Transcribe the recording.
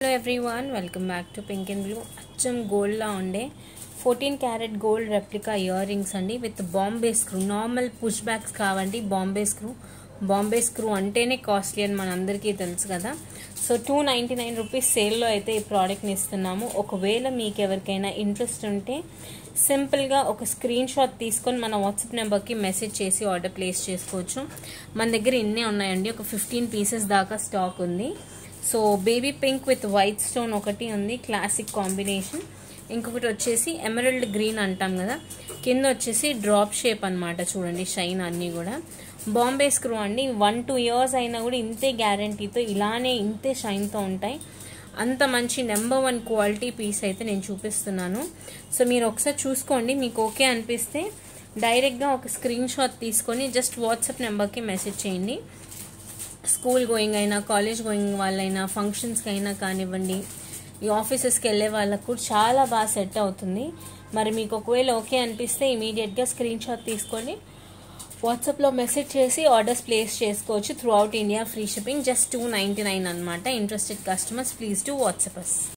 Hello everyone, welcome back to Pink and Blue. అచ్చం gold లా ఉండే 14 carat gold replica earrings అండి with Bombay screw. Normal push backs కావండి, Bombay screw అంటేనే costly అని మనందరికీ తెలుసు కదా. సో 299 రూపీస్ సేల్లో అయితే ఈ ప్రోడక్ట్ని ఇస్తున్నాము. ఒకవేళ మీకు ఎవరికైనా ఇంట్రెస్ట్ ఉంటే సింపుల్గా ఒక స్క్రీన్ షాట్ తీసుకొని మన వాట్సాప్ నెంబర్కి మెసేజ్ చేసి ఆర్డర్ ప్లేస్ చేసుకోవచ్చు. మన దగ్గర ఇన్నే ఉన్నాయండి, ఒక 15 పీసెస్ దాకా స్టాక్ ఉంది. So baby pink with white stone ఒకటి ఉంది, క్లాసిక్ కాంబినేషన్. ఇంకొకటి వచ్చేసి ఎమరల్డ్ గ్రీన్ అంటాం కదా, కింద వచ్చేసి డ్రాప్ షేప్ అనమాట. చూడండి షైన్ అన్నీ కూడా బాంబే స్క్రూ అండి. 1-2 ఇయర్స్ అయినా కూడా ఇంతే గ్యారంటీతో ఇలానే ఇంతే షైన్తో ఉంటాయి. అంత మంచి నెంబర్ 1 క్వాలిటీ పీస్ అయితే నేను చూపిస్తున్నాను. సో మీరు ఒకసారి చూసుకోండి, మీకు ఓకే అనిపిస్తే డైరెక్ట్గా ఒక స్క్రీన్ షాట్ తీసుకొని జస్ట్ వాట్సాప్ నెంబర్కి మెసేజ్ చేయండి. స్కూల్ గోయింగ్ అయినా, కాలేజ్ గోయింగ్ వాళ్ళైనా, ఫంక్షన్స్కి అయినా కానివ్వండి, ఈ ఆఫీసెస్కి వెళ్ళే వాళ్ళకు కూడా చాలా బాగా సెట్ అవుతుంది. మరి మీకు ఒకవేళ ఓకే అనిపిస్తే ఇమీడియట్గా స్క్రీన్ షాట్ తీసుకొని వాట్సాప్లో మెసేజ్ చేసి ఆర్డర్స్ ప్లేస్ చేసుకోవచ్చు. Throughout India free shipping, just 299 అనమాట. Interested customers please do WhatsApp us.